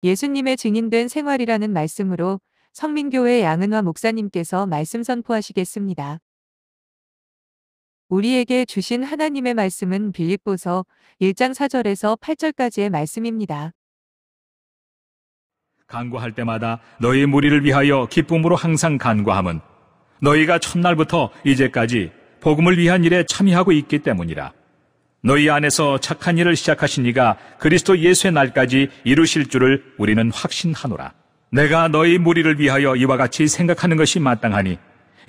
예수님의 증인된 생활이라는 말씀으로 성민교회 양은화 목사님께서 말씀 선포하시겠습니다. 우리에게 주신 하나님의 말씀은 빌립보서 1장 4절에서 8절까지의 말씀입니다. 간구할 때마다 너희 무리를 위하여 기쁨으로 항상 간구함은 너희가 첫날부터 이제까지 복음을 위한 일에 참여하고 있기 때문이라. 너희 안에서 착한 일을 시작하신 이가 그리스도 예수의 날까지 이루실 줄을 우리는 확신하노라. 내가 너희 무리를 위하여 이와 같이 생각하는 것이 마땅하니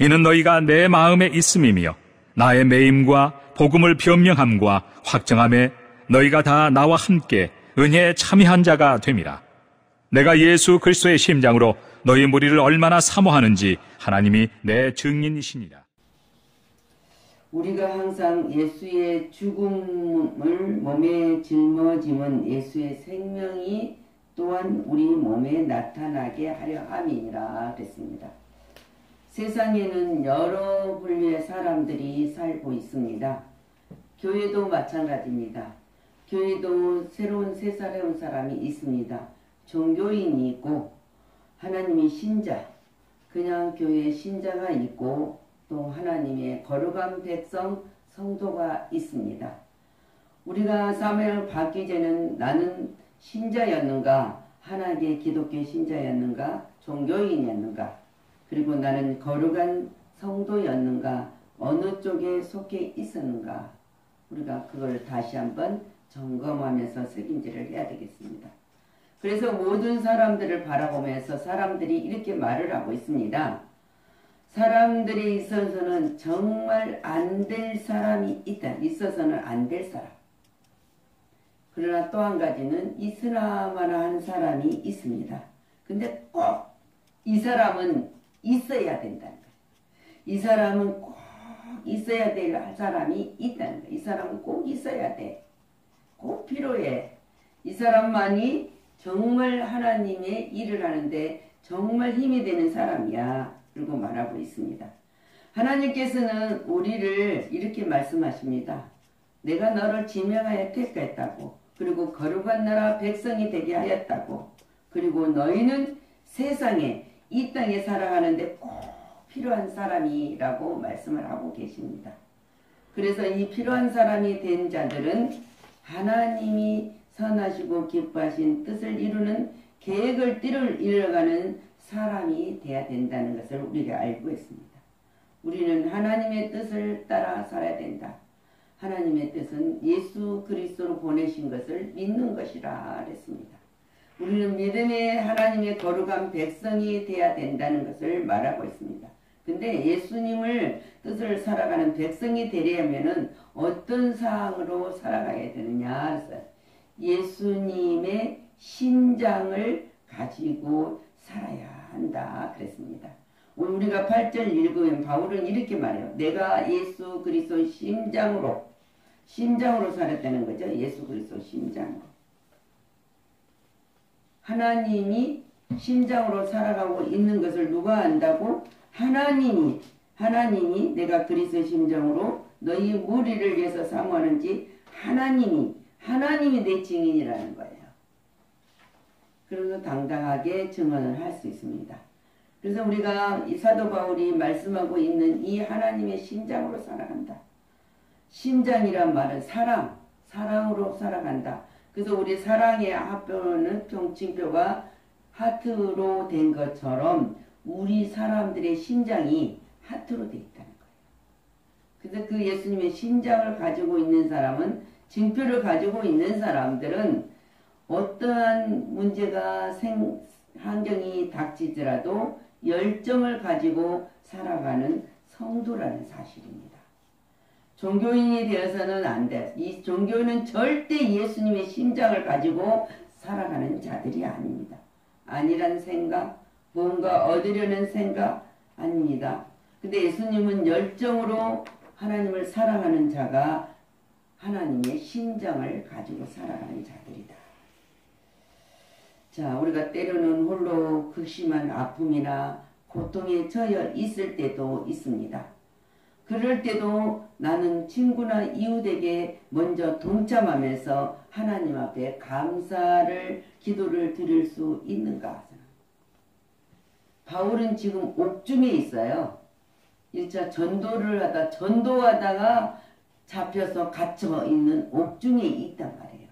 이는 너희가 내 마음에 있음이며 나의 매임과 복음을 변명함과 확정함에 너희가 다 나와 함께 은혜에 참여한 자가 됨이라. 내가 예수 그리스도의 심장으로 너희 무리를 얼마나 사모하는지 하나님이 내 증인이시니라. 우리가 항상 예수의 죽음을 몸에 짊어짐은 예수의 생명이 또한 우리 몸에 나타나게 하려 함이니라 그랬습니다. 세상에는 여러 분류의 사람들이 살고 있습니다. 교회도 마찬가지입니다. 교회도 새로운 새로운 사람이 있습니다. 종교인이 있고 하나님의 신자, 그냥 교회의 신자가 있고 또 하나님의 거룩한 백성, 성도가 있습니다. 우리가 사명을 받기 전에는 나는 신자였는가, 하나님의 기독교 신자였는가, 종교인이었는가, 그리고 나는 거룩한 성도였는가, 어느 쪽에 속해 있었는가, 우리가 그걸 다시 한번 점검하면서 책임질을 해야 되겠습니다. 그래서 모든 사람들을 바라보면서 사람들이 이렇게 말을 하고 있습니다. 사람들에 있어서는 정말 안 될 사람이 있다. 있어서는 안 될 사람. 그러나 또 한 가지는 있으나마나 한 사람이 있습니다. 근데 꼭 이 사람은 있어야 된다는 거예요. 이 사람은 꼭 있어야 될 사람이 있다는 거예요. 이 사람은 꼭 있어야 돼. 꼭 필요해. 이 사람만이 정말 하나님의 일을 하는데 정말 힘이 되는 사람이야. 그리고 말하고 있습니다. 하나님께서는 우리를 이렇게 말씀하십니다. 내가 너를 지명하여 택했다고. 그리고 거룩한 나라 백성이 되게 하였다고. 그리고 너희는 세상에 이 땅에 살아가는데 꼭 필요한 사람이라고 말씀을 하고 계십니다. 그래서 이 필요한 사람이 된 자들은 하나님이 선하시고 기뻐하신 뜻을 이루는 계획을 이뤄가는 사람이 되어야 된다는 것을 우리가 알고 있습니다. 우리는 하나님의 뜻을 따라 살아야 된다. 하나님의 뜻은 예수 그리스도로 보내신 것을 믿는 것이라 그랬습니다. 우리는 믿음의 하나님의 거룩한 백성이 되어야 된다는 것을 말하고 있습니다. 근데 예수님을 뜻을 살아가는 백성이 되려면 어떤 사항으로 살아가야 되느냐 해서 예수님의 신장을 가지고 살아야 한다 그랬습니다. 오늘 우리가 8절 읽으면 바울은 이렇게 말해요. 내가 예수 그리스도 심장으로 살았다는 거죠. 예수 그리스도 심장으로. 하나님이 심장으로 살아가고 있는 것을 누가 안다고? 하나님이 내가 그리스도 심장으로 너희 무리를 위해서 사모하는지 하나님이 내 증인이라는 거예요. 그래서 당당하게 증언을 할 수 있습니다. 그래서 우리가 이 사도 바울이 말씀하고 있는 이 하나님의 심장으로 살아간다. 심장이란 말은 사랑으로 살아간다. 그래서 우리 사랑의 합표는 병칭표가 하트로 된 것처럼 우리 사람들의 심장이 하트로 되어 있다는 거예요. 그래서 그 예수님의 심장을 가지고 있는 사람은, 징표를 가지고 있는 사람들은 어떠한 문제가 환경이 닥치더라도 열정을 가지고 살아가는 성도라는 사실입니다. 종교인이 되어서는 안 돼. 이 종교인은 절대 예수님의 심장을 가지고 살아가는 자들이 아닙니다. 아니란 생각, 뭔가 얻으려는 생각 아닙니다. 근데 예수님은 열정으로 하나님을 사랑하는 자가 하나님의 심장을 가지고 살아가는 자들이다. 자, 우리가 때로는 홀로 극심한 아픔이나 고통에 처해 있을 때도 있습니다. 그럴 때도 나는 친구나 이웃에게 먼저 동참하면서 하나님 앞에 감사를 기도를 드릴 수 있는가? 바울은 지금 옥중에 있어요. 1차 전도하다가 잡혀서 갇혀 있는 옥중에 있단 말이에요.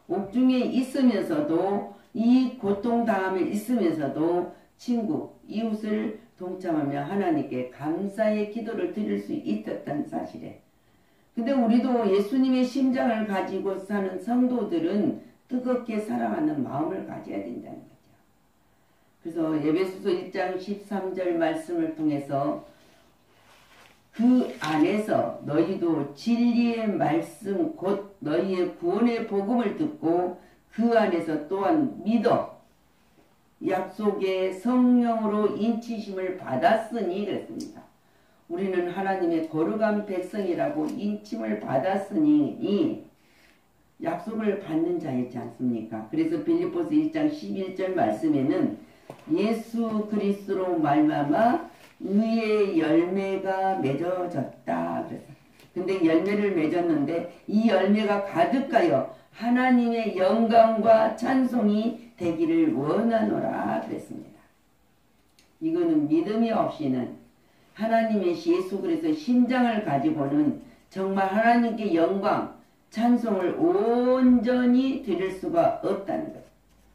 옥중에 있으면서도 이 고통당함에 있으면서도 친구, 이웃을 동참하며 하나님께 감사의 기도를 드릴 수 있었다는 사실에. 근데 우리도 예수님의 심장을 가지고 사는 성도들은 뜨겁게 사랑하는 마음을 가져야 된다는 거죠. 그래서 에베소서 1장 13절 말씀을 통해서 그 안에서 너희도 진리의 말씀 곧 너희의 구원의 복음을 듣고 그 안에서 또한 믿어 약속의 성령으로 인치심을 받았으니 그랬습니다. 우리는 하나님의 거룩한 백성이라고 인침을 받았으니 이 약속을 받는 자이지 않습니까? 그래서 빌립보서 1장 11절 말씀에는 예수 그리스도로 말미암아 의의 열매가 맺어졌다 그래서. 근데 열매를 맺었는데 이 열매가 가득하여 하나님의 영광과 찬송이 되기를 원하노라 그랬습니다. 이거는 믿음이 없이는 하나님의 예수 그리스도의 심장을 가지고는 정말 하나님께 영광, 찬송을 온전히 드릴 수가 없다는 것.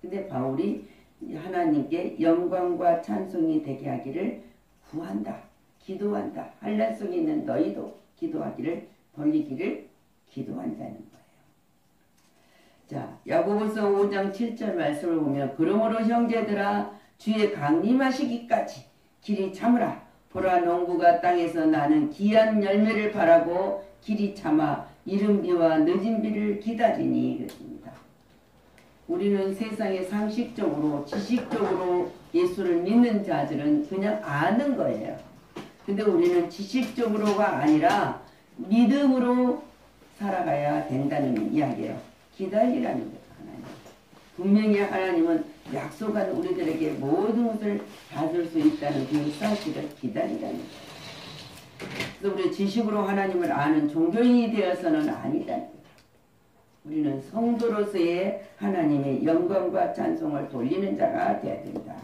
근데 바울이 하나님께 영광과 찬송이 되게 하기를 구한다, 기도한다. 한란 속에 있는 너희도 기도하기를 벌리기를 기도한다는 거예요. 자, 야고보서 5장 7절 말씀을 보면 그러므로 형제들아 주의 강림하시기까지 길이 참으라. 보라 농부가 땅에서 나는 귀한 열매를 바라고 길이 참아 이른 비와 늦은 비를 기다리니 그랬습니다. 우리는 세상에 상식적으로 지식적으로 예수를 믿는 자들은 그냥 아는 거예요. 근데 우리는 지식적으로가 아니라 믿음으로 살아가야 된다는 이야기예요. 기다리라는 거예요. 하나님. 분명히 하나님은 약속한 우리들에게 모든 것을 받을 수 있다는 그 사실을 기다리라는 거예요. 그래서 우리 지식으로 하나님을 아는 종교인이 되어서는 아니다는 거예요. 우리는 성도로서의 하나님의 영광과 찬송을 돌리는 자가 되어야 된다.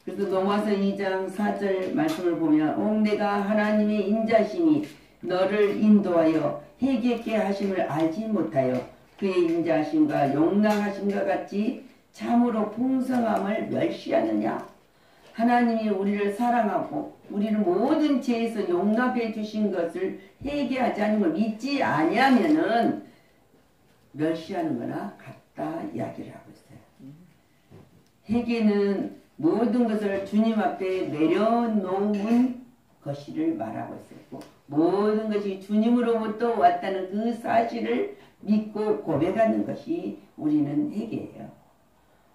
그래서 로마서 2장 4절 말씀을 보면 오 내가 하나님의 인자심이 너를 인도하여 회개케 하심을 알지 못하여 그의 인자하심과 용납하심과 같이 참으로 풍성함을 멸시하느냐. 하나님이 우리를 사랑하고 우리를 모든 죄에서 용납해 주신 것을 회개하지 않는 걸 믿지 아니하면은 멸시하는 거나 같다 이야기를 하고 있어요. 회개는 모든 것을 주님 앞에 내려놓은 것이를 말하고 있었고 모든 것이 주님으로부터 왔다는 그 사실을 믿고 고백하는 것이 우리는 회개예요.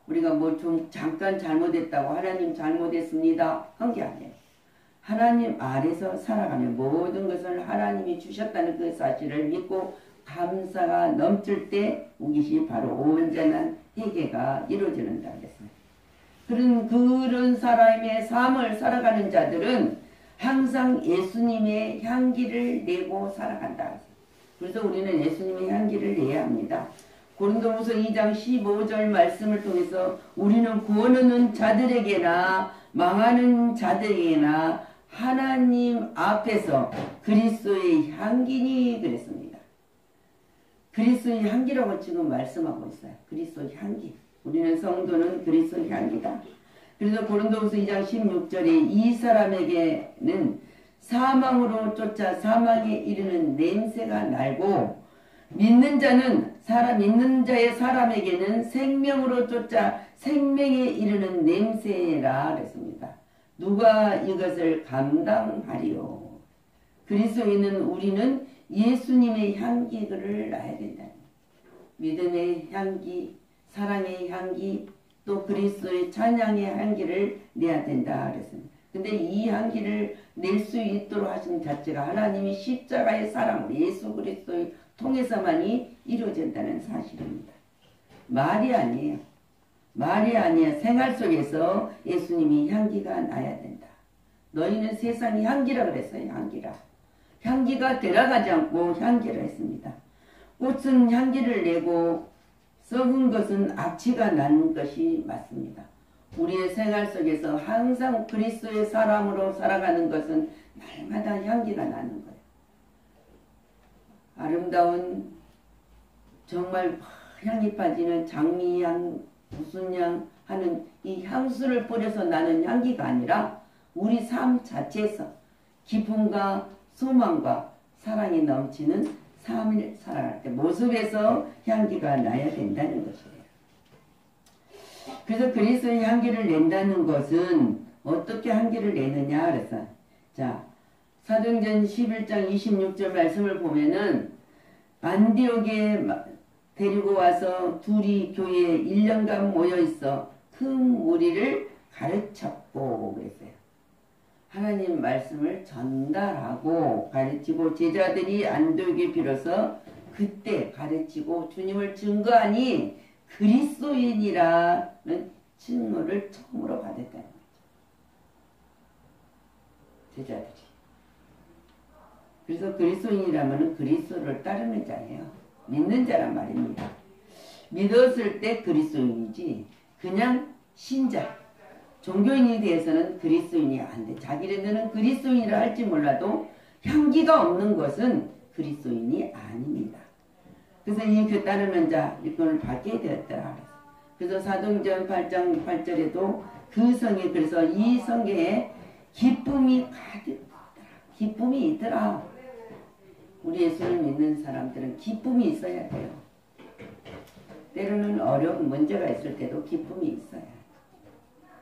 우리가 뭐 좀 잠깐 잘못했다고 하나님 잘못했습니다 한 게 아니에요. 하나님 아래서 살아가면 모든 것을 하나님이 주셨다는 그 사실을 믿고 감사가 넘칠 때 이것이 바로 온전한 회개가 이루어지는다 그랬어요. 그런 사람의 삶을 살아가는 자들은 항상 예수님의 향기를 내고 살아간다. 그래서 우리는 예수님의 향기를 내야 합니다. 고린도후서 2장 15절 말씀을 통해서 우리는 구원 얻는 자들에게나 망하는 자들에게나 하나님 앞에서 그리스도의 향기니 그랬습니다. 그리스도의 향기라고 지금 말씀하고 있어요. 그리스도의 향기. 우리는 성도는 그리스도의 향기다. 그래서 고린도후서 2장 16절에 이 사람에게는 사망으로 쫓아 사망에 이르는 냄새가 날고 믿는 자의 사람에게는 생명으로 쫓아 생명에 이르는 냄새라 그랬습니다. 누가 이것을 감당하리요? 그리스도에 있는 우리는 예수님의 향기를 나야 된다. 믿음의 향기, 사랑의 향기, 또 그리스도의 찬양의 향기를 내야 된다 그랬습니다. 근데 이 향기를 낼 수 있도록 하신 자체가 하나님이 십자가의 사랑, 예수 그리스도를 통해서만이 이루어진다는 사실입니다. 말이 아니에요. 말이 아니야. 생활 속에서 예수님이 향기가 나야 된다. 너희는 세상의 향기라 그랬어요. 향기라. 향기가 들어가지 않고 향기를 했습니다. 꽃은 향기를 내고 썩은 것은 악취가 나는 것이 맞습니다. 우리의 생활 속에서 항상 그리스도의 사람으로 살아가는 것은 날마다 향기가 나는 거예요. 아름다운 정말 향이 빠지는 장미향, 무슨 향 하는 이 향수를 뿌려서 나는 향기가 아니라 우리 삶 자체에서 기쁨과 소망과 사랑이 넘치는 삶을 살아갈 때 모습에서 향기가 나야 된다는 것이에요. 그래서 그리스도의 향기를 낸다는 것은 어떻게 향기를 내느냐 그래서 자 사도행전 11장 26절 말씀을 보면은 안디옥에 데리고 와서 둘이 교회에 1년간 모여있어 큰 무리를 가르쳤고 그랬어요. 하나님 말씀을 전달하고 가르치고 제자들이 안디옥에 비로소 그때 가르치고 주님을 증거하니 그리스도인이라는 칭호를 처음으로 받았다는 거죠. 제자들이. 그래서 그리스도인이라면 그리스도를 따르는 자예요. 믿는 자란 말입니다. 믿었을 때 그리스도인이지 그냥 신자, 종교인에 대해서는 그리스도인이 안 돼. 자기네들은 그리스도인이라 할지 몰라도 향기가 없는 것은 그리스도인이 아닙니다. 그래서 이 따르는 자 이걸 받게 되었더라. 그래서 사도행전 8장 8절에도 그 성에 그래서 이 성에 기쁨이 가득 기쁨이 있더라. 우리 예수를 믿는 사람들은 기쁨이 있어야 돼요. 때로는 어려운 문제가 있을 때도 기쁨이 있어야 해요.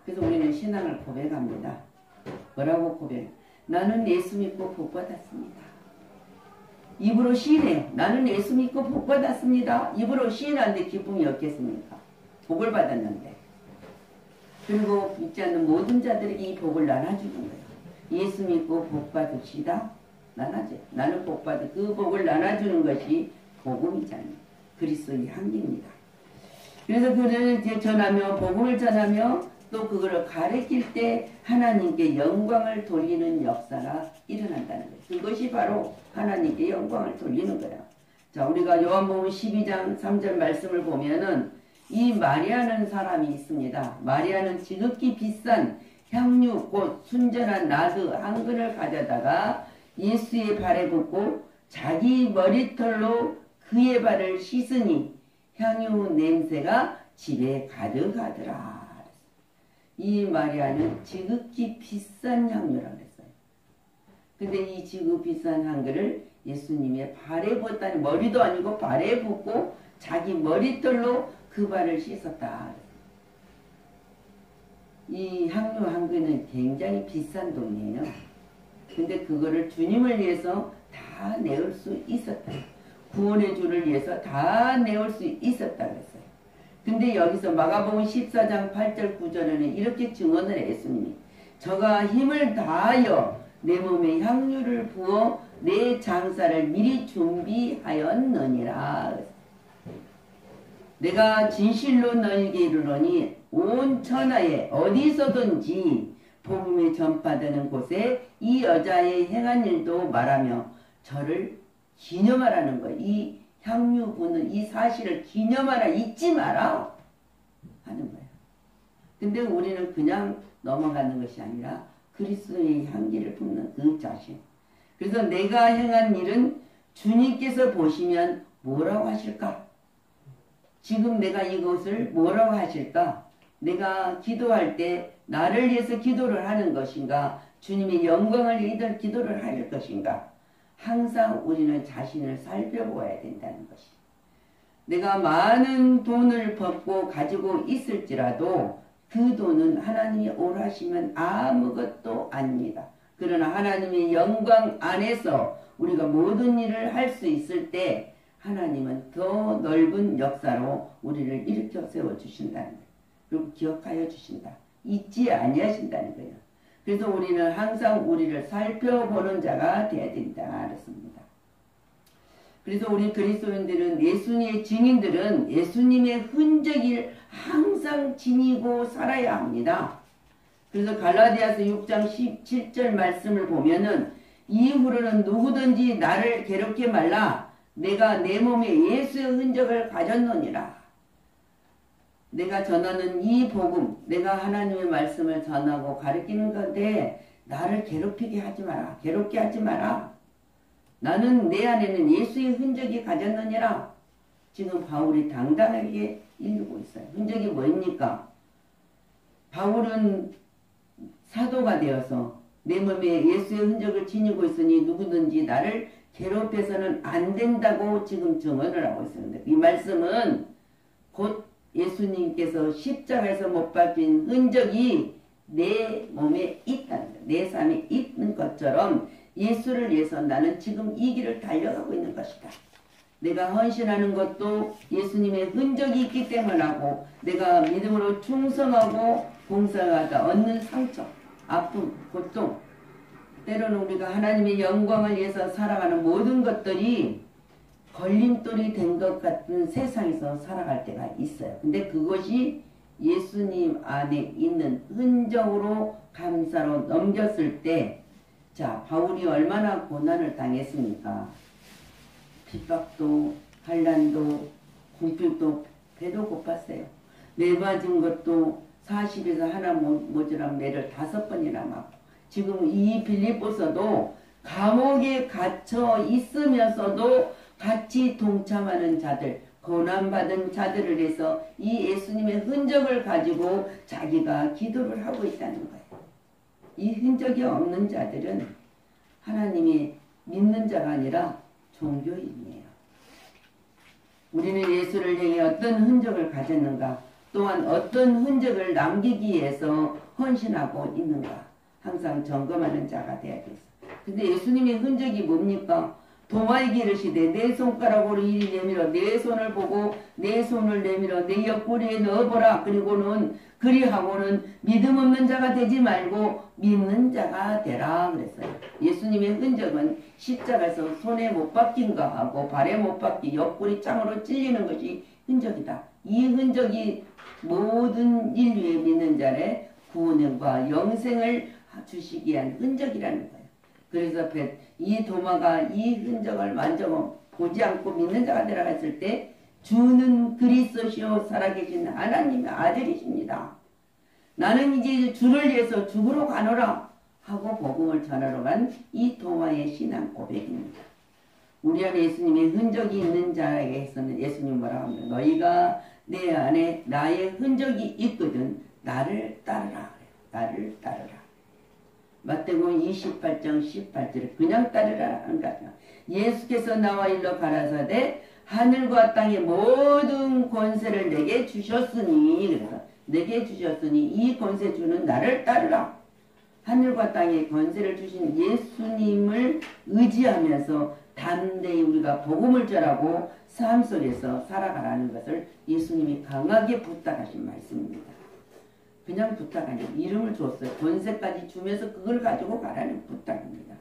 그래서 우리는 신앙을 고백합니다. 뭐라고 고백? 나는 예수 믿고 복 받았습니다. 입으로 시인해요. 나는 예수 믿고 복 받았습니다. 입으로 시인하는데 기쁨이 없겠습니까? 복을 받았는데. 그리고 믿지 않는 모든 자들에게 이 복을 나눠주는 거예요. 예수 믿고 복 받읍시다. 나눠줘. 나는 복 받은 그 복을 나눠주는 것이 복음이잖아요. 그리스도의 향기입니다. 그래서 그를 전하며 복음을 전하며 또 그거를 가르칠 때 하나님께 영광을 돌리는 역사가 일어난다는 거예요. 그것이 바로 하나님께 영광을 돌리는 거예요. 자, 우리가 요한복음 12장 3절 말씀을 보면은 이 마리아는 사람이 있습니다. 마리아는 지극히 비싼 향유, 곧 순전한 나드 한 근을 가져다가 예수의 발에 붓고 자기 머리털로 그의 발을 씻으니 향유 냄새가 집에 가득하더라. 이 마리아는 지극히 비싼 향유라고 했어요. 근데 이 지극히 비싼 향유를 예수님의 발에 붓다니 머리도 아니고 발에 붓고 자기 머리털로 그 발을 씻었다. 이 향유 한 근은 굉장히 비싼 돈이에요. 근데 그거를 주님을 위해서 다 내올 수 있었다. 구원의 주를 위해서 다 내올 수 있었다 그랬어요. 근데 여기서 마가복음 14장 8절 9절에는 이렇게 증언을 해 예수님이 저가 힘을 다하여 내 몸에 향유를 부어 내 장사를 미리 준비하였느니라. 내가 진실로 너희에게 이르노니 온 천하에 어디서든지 복음이 전파되는 곳에 이 여자의 행한 일도 말하며 저를 기념하라는 거예요. 이 향유 부는 이 사실을 기념하라, 잊지 마라 하는 거예요. 근데 우리는 그냥 넘어가는 것이 아니라 그리스도의 향기를 품는 그 자신. 그래서 내가 행한 일은 주님께서 보시면 뭐라고 하실까? 지금 내가 이것을 뭐라고 하실까? 내가 기도할 때 나를 위해서 기도를 하는 것인가? 주님의 영광을 위해 기도를 할 것인가? 항상 우리는 자신을 살펴보아야 된다는 것이. 내가 많은 돈을 벌고 가지고 있을지라도 그 돈은 하나님이 오라시면 아무것도 아닙니다. 그러나 하나님의 영광 안에서 우리가 모든 일을 할 수 있을 때 하나님은 더 넓은 역사로 우리를 일으켜 세워주신다는 거예요. 그리고 기억하여 주신다. 잊지 아니하신다는 거예요. 그래서 우리는 항상 우리를 살펴보는 자가 되어야 된다. 그렇습니다. 그래서 우리 그리스도인들은 예수님의 증인들은 예수님의 흔적을 항상 지니고 살아야 합니다. 그래서 갈라디아서 6장 17절 말씀을 보면은 이후로는 누구든지 나를 괴롭게 말라. 내가 내 몸에 예수의 흔적을 가졌느니라. 내가 전하는 이 복음, 내가 하나님의 말씀을 전하고 가르치는 건데 나를 괴롭히게 하지 마라. 괴롭게 하지 마라. 나는 내 안에는 예수의 흔적이 가졌느니라. 지금 바울이 당당하게 이루고 있어요. 흔적이 뭐입니까? 바울은 사도가 되어서 내 몸에 예수의 흔적을 지니고 있으니 누구든지 나를 괴롭혀서는 안 된다고 지금 증언을 하고 있습니다. 이 말씀은 곧 예수님께서 십자가에서 못 박힌 흔적이 내 몸에 있다는 거예요. 내 삶에 있는 것처럼 예수를 위해서 나는 지금 이 길을 달려가고 있는 것이다. 내가 헌신하는 것도 예수님의 흔적이 있기 때문하고 내가 믿음으로 충성하고 봉사하다 얻는 상처, 아픔, 고통, 때로는 우리가 하나님의 영광을 위해서 살아가는 모든 것들이 걸림돌이 된 것 같은 세상에서 살아갈 때가 있어요. 근데 그것이 예수님 안에 있는 흔적으로 감사로 넘겼을 때, 자, 바울이 얼마나 고난을 당했습니까? 핍박도, 환난도, 궁핍도, 배도 고팠어요. 매 맞은 것도 40에서 하나 모자라면 매를 5번이나 맞고, 지금 이 빌립보서도 감옥에 갇혀 있으면서도 같이 동참하는 자들, 고난받은 자들을 해서 이 예수님의 흔적을 가지고 자기가 기도를 하고 있다는 거예요. 이 흔적이 없는 자들은 하나님이 믿는 자가 아니라 종교인이에요. 우리는 예수를 향해 어떤 흔적을 가졌는가, 또한 어떤 흔적을 남기기 위해서 헌신하고 있는가, 항상 점검하는 자가 되어야겠어요. 근데 예수님의 흔적이 뭡니까? 도마에게 이르시되 내 손가락으로 이리 내밀어 내 손을 보고 내 손을 내밀어 내 옆구리에 넣어보라. 그리고는 그리하고는 믿음 없는 자가 되지 말고 믿는 자가 되라 그랬어요. 예수님의 흔적은 십자가에서 손에 못 박힌 거하고 발에 못 박힌 옆구리 창으로 찔리는 것이 흔적이다. 이 흔적이 모든 인류의 믿는 자의 구원과 영생을 주시기 위한 흔적이라는 거예요. 그래서 이 도마가 이 흔적을 만져보지 않고 믿는 자가 되라 했을 때 주는 그리스도시요 살아계신 하나님의 아들이십니다. 나는 이제 주를 위해서 죽으러 가노라 하고 복음을 전하러 간 이 도마의 신앙 고백입니다. 우리 안에 예수님의 흔적이 있는 자에게서는 예수님 뭐라고 합니다. 너희가 내 안에 나의 흔적이 있거든 나를 따르라. 나를 따르라. 마태복음 28장 18절에 그냥 따르라 하는 거죠. 예수께서 나와 일러 가라사대 하늘과 땅의 모든 권세를 내게 주셨으니, 그래서 내게 주셨으니 이 권세 주는 나를 따르라. 하늘과 땅의 권세를 주신 예수님을 의지하면서 담대히 우리가 복음을 전하고 삶 속에서 살아가라는 것을 예수님이 강하게 부탁하신 말씀입니다. 그냥 부탁 아니에요. 이름을 줬어요. 권세까지 주면서 그걸 가지고 가라는 부탁입니다.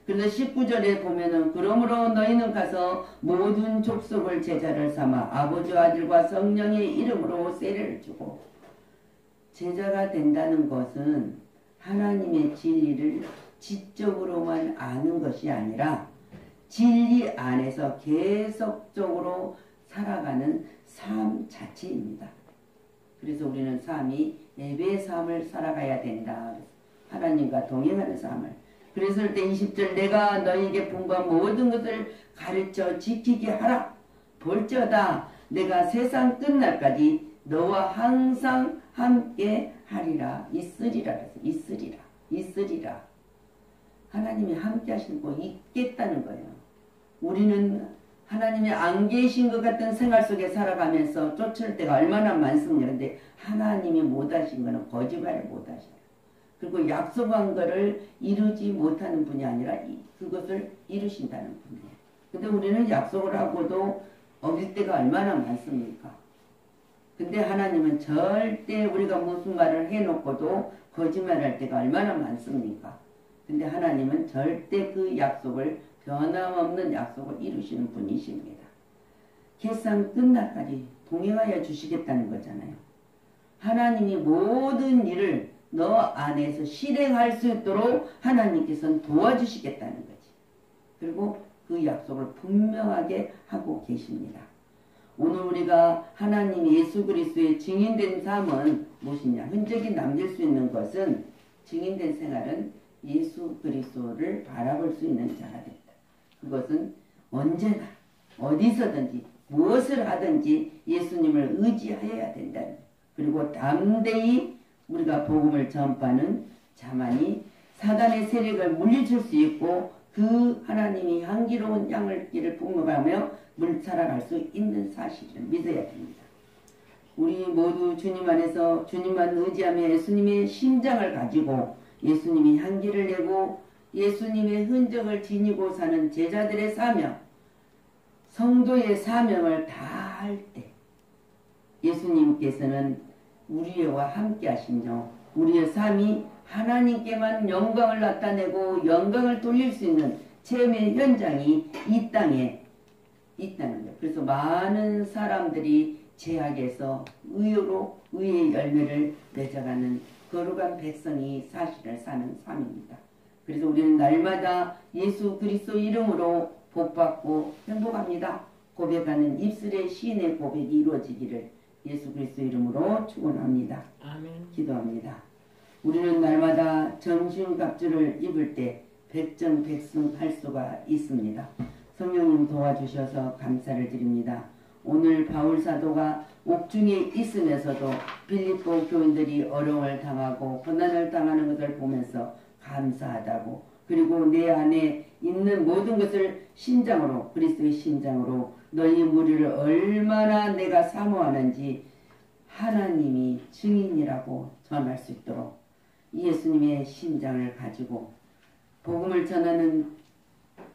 그래서 19절에 보면은 그러므로 너희는 가서 모든 족속을 제자를 삼아 아버지와 아들과 성령의 이름으로 세례를 주고, 제자가 된다는 것은 하나님의 진리를 지적으로만 아는 것이 아니라 진리 안에서 계속적으로 살아가는 삶 자체입니다. 그래서 우리는 삶이 예배의 삶을 살아가야 된다. 하나님과 동행하는 삶을. 그랬을 때 20절 내가 너희에게 분부한 모든 것을 가르쳐 지키게 하라. 볼지어다 내가 세상 끝날까지 너와 항상 함께 하리라. 있으리라. 있으리라. 하나님이 함께 하시고 있겠다는 거예요. 우리는 하나님이 안 계신 것 같은 생활 속에 살아가면서 쫓을 때가 얼마나 많습니다. 근데 하나님이 못하신 거는 거짓말을 못하셔요. 그리고 약속한 거를 이루지 못하는 분이 아니라 그것을 이루신다는 분이에요. 근데 우리는 약속을 하고도 어길 때가 얼마나 많습니까? 근데 하나님은 절대 우리가 무슨 말을 해놓고도 거짓말할 때가 얼마나 많습니까? 근데 하나님은 절대 그 약속을 변함없는 약속을 이루시는 분이십니다. 계산 끝날까지 동행하여 주시겠다는 거잖아요. 하나님이 모든 일을 너 안에서 실행할 수 있도록 하나님께서는 도와주시겠다는 거지. 그리고 그 약속을 분명하게 하고 계십니다. 오늘 우리가 하나님 예수 그리스도의 증인된 삶은 무엇이냐? 흔적이 남길 수 있는 것은 증인된 생활은 예수 그리스도를 바라볼 수 있는 자가 된다. 그것은 언제나 어디서든지 무엇을 하든지 예수님을 의지하여야 된다는 거예요. 그리고 담대히 우리가 복음을 전파하는 자만이 사단의 세력을 물리칠 수 있고 그 하나님이 향기로운 향기를 뿜어가며 살아갈 수 있는 사실을 믿어야 됩니다. 우리 모두 주님 안에서 주님만 의지하며 예수님의 심장을 가지고 예수님이 향기를 내고 예수님의 흔적을 지니고 사는 제자들의 사명, 성도의 사명을 다 할 때 예수님께서는 우리와 함께 하시며 우리의 삶이 하나님께만 영광을 나타내고 영광을 돌릴 수 있는 체험의 현장이 이 땅에 있다는 거예요. 그래서 많은 사람들이 제약에서 의로 의의 열매를 맺어가는 거룩한 백성이 사실을 사는 삶입니다. 그래서 우리는 날마다 예수 그리스도 이름으로 복받고 행복합니다. 고백하는 입술의 시인의 고백이 이루어지기를 예수 그리스도 이름으로 축원합니다. 아멘. 기도합니다. 우리는 날마다 정신갑주를 입을 때 백전백승할 수가 있습니다. 성령님 도와주셔서 감사를 드립니다. 오늘 바울 사도가 옥중에 있으면서도 빌립보 교인들이 어려움을 당하고 고난을 당하는 것을 보면서 감사하다고, 그리고 내 안에 있는 모든 것을 신장으로, 그리스도의 신장으로 너희 무리를 얼마나 내가 사모하는지 하나님이 증인이라고 전할 수 있도록 예수님의 심장을 가지고 복음을 전하는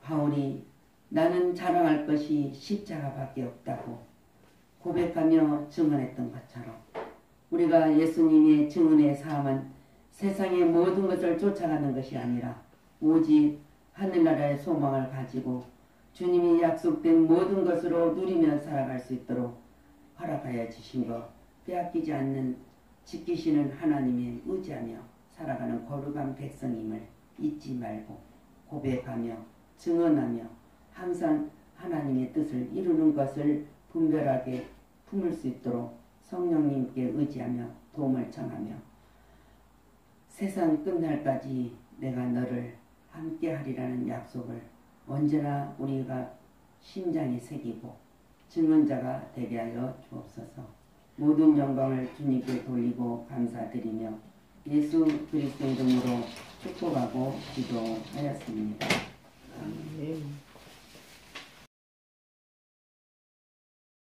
바울이 나는 자랑할 것이 십자가밖에 없다고 고백하며 증언했던 것처럼 우리가 예수님의 증언의 삶은 세상의 모든 것을 쫓아가는 것이 아니라 오직 하늘나라의 소망을 가지고 주님이 약속된 모든 것으로 누리며 살아갈 수 있도록 허락하여 주신 것, 빼앗기지 않는 지키시는 하나님의 의지하며 살아가는 거룩한 백성임을 잊지 말고 고백하며 증언하며 항상 하나님의 뜻을 이루는 것을 분별하게 품을 수 있도록 성령님께 의지하며 도움을 청하며 세상 끝날까지 내가 너를 함께 하리라는 약속을 언제나 우리가 심장에 새기고 증언자가 되게 하여 주옵소서. 모든 영광을 주님께 돌리고 감사드리며 예수 그리스도 이름으로 축복하고 기도하였습니다. 아멘.